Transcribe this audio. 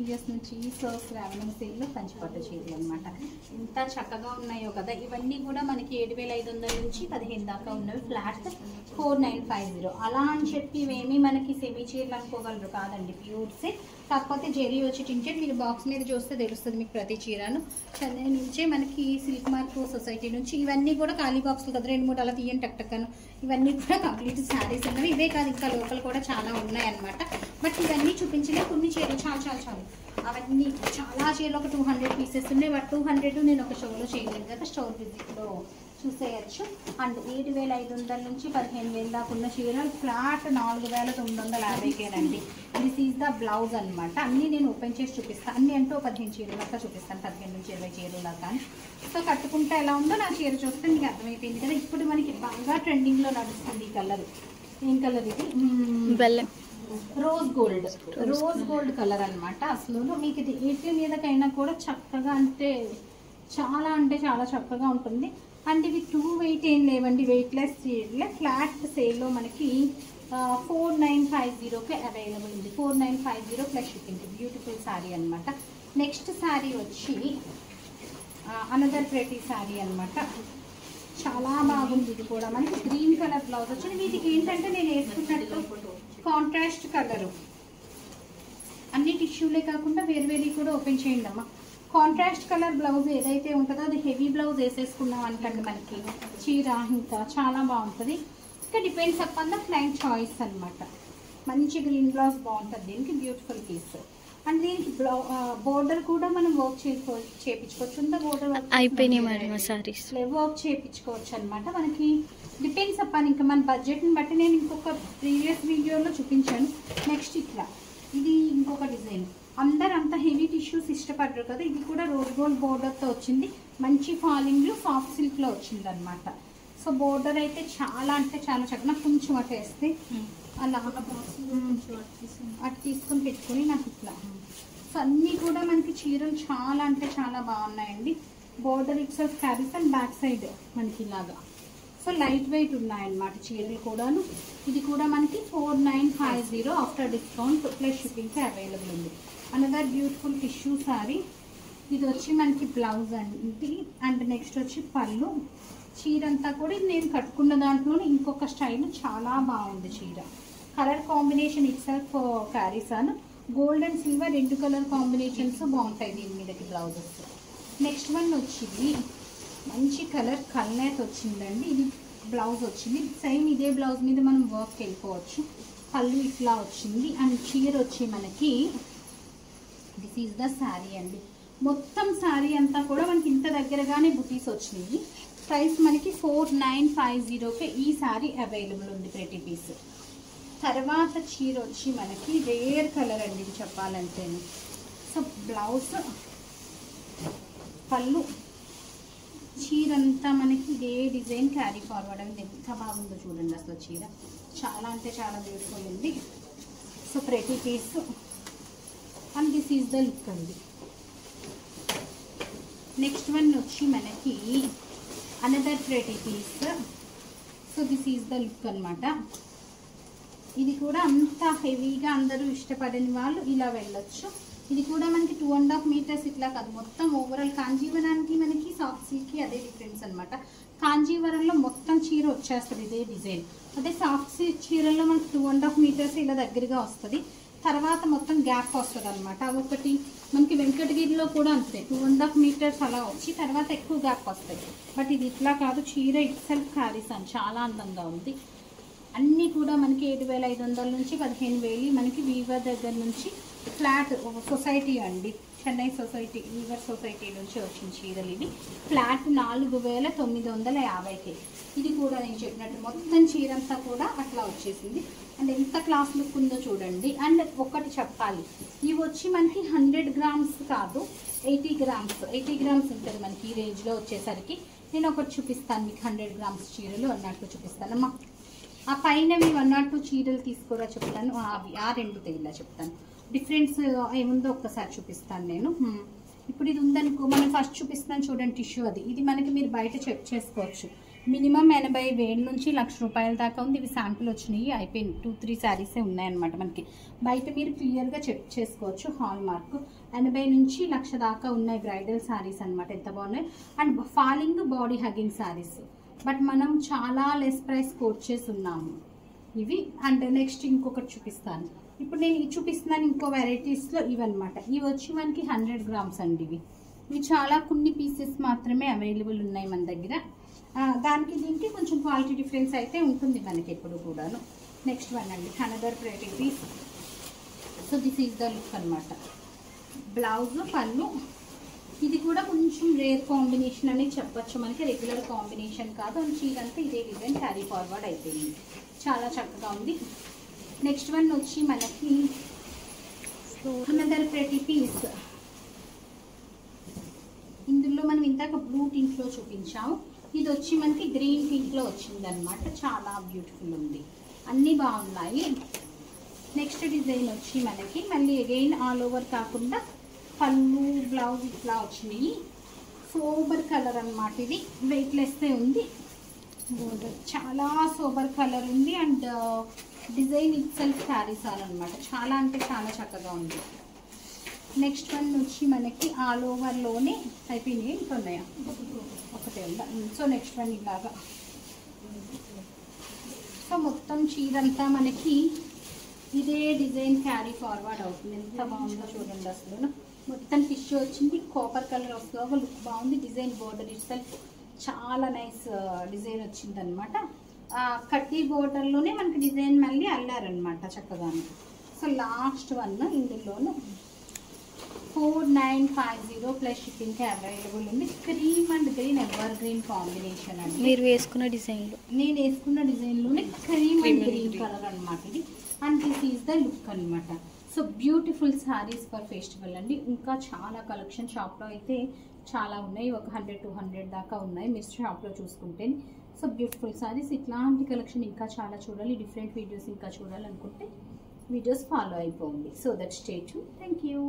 Previous నుంచి so శ్రావణం సేల్లో కంచిపట్టు చీరలు అనమాట. ఎంత చక్కగా ఉన్నాయో కదా. ఇవన్నీ కూడా మనకి 7,500 నుంచి 15 దాకా ఉన్నవి. ఫ్లాట్ 4950. అలా అని చెప్పి ఇవేమీ మనకి సెమీ చీరలు అనుకోగలరు కాదండి, ప్యూర్సే. కాకపోతే జెరీ వచ్చి టింటెడ్. మీరు బాక్స్ మీద చూస్తే తెలుస్తుంది మీకు ప్రతి చీరను. చెన్నై నుంచే మనకి సిల్క్ మార్క్ సొసైటీ నుంచి. ఇవన్నీ కూడా ఖాళీ బాక్సులు కదా, 2-3 అలా తీయండి టక్కను. ఇవన్నీ కూడా కంప్లీట్ శారీస్ ఉన్నవి. ఇవే కాదు, ఇంకా లోకల్ కూడా చాలా ఉన్నాయన్నమాట. బట్ ఇవన్నీ చూపించలే, కొన్ని చీరలు చాలు అవన్నీ చాలా చీరలు ఒక 200 పీసెస్ ఉన్నాయి. బట్ 200 నేను ఒక షోలో చేయలేదు కదా, స్టోర్ విజిట్లో చూసేయచ్చు. అండ్ 7,500 నుంచి 15,000 దాకా ఉన్న చీరలు ఫ్లాట్ 4,950కేనండి. దిస్ ఈజ్ ద బ్లౌజ్ అనమాట. అన్నీ నేను ఓపెన్ చేసి చూపిస్తాను. అన్నీ అంటే 15 చీరల దాకా చూపిస్తాను, 15 నుంచి 20 చీరల దాకా. సో కట్టుకుంటే ఎలా ఉందో నా చీర చూస్తే మీకు అర్థమైపోయింది కదా. ఇప్పుడు మనకి బాగా ట్రెండింగ్లో నడుస్తుంది ఈ కలర్. ఏం కలర్ ఇది? బెల్లం రోజ్ గోల్డ్ కలర్ అనమాట. అసలు మీకు ఇది ఏటీ మీదకైనా కూడా చక్కగా చాలా చక్కగా ఉంటుంది. అండ్ ఇవి 2 weight ఏం లేవండి, వెయిట్లెస్ చీరలే. ఫ్లాట్ సేల్లో మనకి 4950కి అవైలబుల్ ఉంది. 4950 ప్లస్ షిప్పింగ్. బ్యూటిఫుల్ శారీ అనమాట. నెక్స్ట్ శారీ వచ్చి అనదర్ ప్రెటీ శారీ అనమాట. చాలా బాగుంది. ఇది కూడా మనకి గ్రీన్ కలర్ బ్లౌజ్ వచ్చింది. వీటికి ఏంటంటే నేను వేసుకున్నట్టు కాంట్రాస్ట్ కలరు. అన్ని టిష్యూలే కాకుండా వేరువేరు కూడా ఓపెన్ చేయండి అమ్మా. కాంట్రాస్ట్ కలర్ బ్లౌజ్ ఏదైతే ఉంటుందో అది హెవీ బ్లౌజ్ వేసేసుకున్నాం అనుకోండి, మనకి చీర ఇంకా చాలా బాగుంటుంది. ఇంకా depends upon the client choice అనమాట. మంచి గ్రీన్ బ్లౌజ్ బాగుంటుంది దీనికి. Beautiful piece. అండ్ దీనికి బోర్డర్ కూడా మనం వర్క్ చేయించుకోవచ్చు. బోర్డర్ వర్క్ చేయించుకోవచ్చు అనమాట. మనకి డిపెండ్స్ అపాన్ ఇంకా మన బడ్జెట్ని బట్టి. నేను ఇంకొక ప్రీవియస్ వీడియోలో చూపించాను. నెక్స్ట్ ఇట్లా ఇది ఇంకొక డిజైన్. అందరు అంత హెవీ టిష్యూస్ ఇష్టపడరు కదా. ఇది కూడా రోజ్ గోల్డ్ బోర్డర్తో వచ్చింది. మంచి ఫాలింగ్లో సాఫ్ట్ సిల్క్లో వచ్చింది అనమాట. సో బోర్డర్ అయితే చాలా చక్కగా. నాకు కొంచెం అటు వేస్తే అలా అటు తీసుకొని పెట్టుకొని నాకు ఇట్లా. సో అన్నీ కూడా మనకి చీరలు చాలా బాగున్నాయండి. Border itself carries and back side మనకి ఇలాగా. సో లైట్ వెయిట్ ఉన్నాయన్నమాట చీరలు కూడాను. ఇది కూడా మనకి 4950 ఆఫ్టర్ డిస్కౌంట్ ప్లస్ షిప్పింగ్కి అవైలబుల్ ఉంది. Another beautiful tissue sari. ఇది వచ్చి మనకి బ్లౌజ్ అండి. అండ్ నెక్స్ట్ వచ్చి పళ్ళు. చీర అంతా కూడా ఇది నేను కట్టుకున్న దాంట్లోనే ఇంకొక స్టైల్ చాలా బాగుంది చీర. కలర్ కాంబినేషన్ ఇట్సెల్ఫ్ క్యారీస్ అని. Gold and silver 2 colour combinations బాగుంటాయి దీని మీదకి బ్లౌజెస్. నెక్స్ట్ వన్ వచ్చింది మంచి కలర్ కల్నేత్ వచ్చిందండి. ఇది బ్లౌజ్ వచ్చింది. సేమ్ ఇదే బ్లౌజ్ మీద మనం వర్క్ వెళ్ళిపోవచ్చు. పళ్ళు ఇట్లా వచ్చింది. అండ్ చీర వచ్చి మనకి దిస్ ఈజ్ ద శారీ అండి. మొత్తం శారీ అంతా కూడా మనకి ఇంత దగ్గరగానే బుటీస్ వచ్చినాయి. ప్రైస్ మనకి 4950కే ఈ శారీ అవైలబుల్ ఉంది ప్రతి పీస్. తర్వాత చీర వచ్చి మనకి రేర్ కలర్ అండి ఇది చెప్పాలంటే. సో బ్లౌజ్, పళ్ళు, చీర అంతా మనకి ఇదే డిజైన్ క్యారీ ఫార్వర్డ్ అనేది. ఎంత బాగుందో చూడండి అసలు చీర. చాలా బ్యూటిఫుల్ ఉంది. సో ప్రతి piece. And this is the look అండి. నెక్స్ట్ వన్ వచ్చి మనకి another pretty piece. So this is the look అనమాట. ఇది కూడా అంత హెవీగా అందరూ ఇష్టపడని వాళ్ళు ఇలా వెళ్ళొచ్చు. ఇది కూడా మనకి 2.5 meters ఇట్లా కాదు, మొత్తం ఓవరాల్. కాంజీవరానికి మనకి సాఫ్ట్ సిల్క్కి అదే డిఫరెన్స్ అనమాట. కాంజీవరంలో మొత్తం చీర వచ్చేస్తుంది ఇదే డిజైన్. అదే సాఫ్ట్ సిల్క్ చీరల్లో మనకి 2.5 meters ఇలా దగ్గరగా వస్తుంది. తర్వాత మొత్తం గ్యాప్ వస్తుంది అనమాట. అదొకటి మనకి వెంకటగిరిలో కూడా అంతే 2.5 meters అలా వచ్చి తర్వాత ఎక్కువ గ్యాప్ వస్తాయి. బట్ ఇది ఇట్లా కాదు. చీర ఇట్సెల్ఫ్ క్యారీస్ అని చాలా అందంగా ఉంది. అన్నీ కూడా మనకి 7,500 నుంచి 15,000 మనకి వీవర్ దగ్గర నుంచి. ఫ్లాట్ సొసైటీ అండి, చెన్నై సొసైటీ, వీవర్ సొసైటీ నుంచి వచ్చిన చీరలు ఇవి. ఫ్లాట్ 4,950కి. ఇది కూడా నేను చెప్పినట్టు మొత్తం చీర అంతా కూడా అట్లా వచ్చేసింది. అండ్ ఎంత క్లాస్ లుక్ ఉందో చూడండి. అండ్ ఒకటి చెప్పాలి, ఇవి వచ్చి మనకి 100 grams కాదు, 80 grams ఉంటుంది మనకి ఈ రేంజ్లో వచ్చేసరికి. నేను ఒకటి చూపిస్తాను మీకు 100 grams చీరలు అన్నట్టు చూపిస్తాను అమ్మా. ఆ పైనవి 1 or 2 చీరలు తీసుకోరా చెప్తాను. అవి ఆ 2 తెగిలా చెప్తాను. డిఫరెన్స్ ఏముందో ఒక్కసారి చూపిస్తాను నేను. ఇప్పుడు ఇది ఉందనుకో, మనం ఫస్ట్ చూపిస్తాను చూడండి టిష్యూ. అది ఇది మనకి మీరు బయట చెక్ చేసుకోవచ్చు. మినిమం 80,000 నుంచి 1,00,000 రూపాయల దాకా ఉంది. ఇవి శాంపుల్ వచ్చినాయి, అయిపోయింది. 2-3 శారీసే ఉన్నాయన్నమాట మనకి. బయట మీరు క్లియర్గా చెక్ చేసుకోవచ్చు. హాల్ మార్క్ 80 నుంచి 1,00,000 దాకా ఉన్నాయి బ్రైడల్ శారీస్ అనమాట. ఎంత బాగున్నాయి. And falling body hugging saris, but మనం చాలా లెస్ ప్రైస్ కోట్ చేసి ఉన్నాము ఇవి. అండ్ నెక్స్ట్ ఇంకొకటి చూపిస్తాను. ఇప్పుడు నేను ఇది చూపిస్తున్నాను ఇంకో వెరైటీస్లో ఇవన్నమాట. ఇవి వచ్చి మనకి 100 గ్రామ్స్ అండి. ఇవి చాలా కొన్ని పీసెస్ మాత్రమే అవైలబుల్ ఉన్నాయి మన దగ్గర. దానికి దీనికి కొంచెం క్వాలిటీ డిఫరెన్స్ అయితే ఉంటుంది మనకి ఎప్పుడు కూడాను. నెక్స్ట్ వన్ అండి, another pretty piece. So this is the look అనమాట. బ్లౌజ్, పళ్ళు. ఇది కూడా కొంచెం రేర్ కాంబినేషన్ అని చెప్పొచ్చు మనకి, రెగ్యులర్ కాంబినేషన్ కాదు. అండ్ చీరంతా ఇదే డిజైన్ క్యారీ ఫార్వర్డ్ అయిపోయింది, చాలా చక్కగా ఉంది. నెక్స్ట్ వన్ వచ్చి మనకి అనదర్ ప్రెటీ పీస్. ఇందులో మనం ఇందాక బ్లూ టింట్లో చూపించాము, ఇది వచ్చి మనకి గ్రీన్ టింట్లో వచ్చిందనమాట. చాలా బ్యూటిఫుల్ ఉంది, అన్నీ బాగున్నాయి. నెక్స్ట్ డిజైన్ వచ్చి మనకి మళ్ళీ అగైన్ ఆల్ ఓవర్ కాకుండా పళ్ళు, బ్లౌజ్ ఇట్లా వచ్చినాయి. సోబర్ కలర్ అనమాట. ఇది వెయిట్లెస్సే ఉంది, చాలా సోబర్ కలర్ ఉంది. And design it self carries అనమాట. చాలా అంటే చాలా చక్కగా ఉంది. నెక్స్ట్ వన్ వచ్చి మనకి ఆల్ ఓవర్లోనే అయిపోయినాయి, ఇంకా ఉన్నాయా? ఒకటే ఉందా? సో నెక్స్ట్ వన్ ఇలాగా. సో మొత్తం చీరంతా మనకి ఇదే డిజైన్ క్యారీ ఫార్వర్డ్ అవుతుంది. ఎంత బాగుందో చూడండి. అసలు మొత్తం టిష్యూ వచ్చింది, కాపర్ కలర్ వస్తుంది, ఒక లుక్ బాగుంది. డిజైన్ బోర్డర్ ఇట్ సెల్ఫ్ చాలా నైస్ డిజైన్ వచ్చిందనమాట. కట్టి బోర్డర్లోనే మనకి డిజైన్ మళ్ళీ అల్లారనమాట చక్కగాను. సో లాస్ట్ వన్ ఇందులోను 4950 ప్లస్ షిప్పింగ్కి అవైలబుల్ ఉంది. Cream and green evergreen combination అండి. మీరు వేసుకున్న డిజైన్లో, నేను వేసుకున్న డిజైన్లోనే క్రీమ్ అండ్ గ్రీన్ కలర్ అనమాట ఇది. And this is the look అనమాట. So beautiful sarees for festival అండి. ఇంకా చాలా కలెక్షన్ షాప్లో అయితే చాలా ఉన్నాయి, ఒక 100-200 దాకా ఉన్నాయి మీరు షాప్లో చూసుకుంటే. సో బ్యూటిఫుల్ శారీస్, ఇట్లాంటి కలెక్షన్ ఇంకా చాలా చూడాలి, డిఫరెంట్ వీడియోస్ ఇంకా చూడాలనుకుంటే వీడియోస్ ఫాలో అయిపోండి. So that stay tune. Thank you.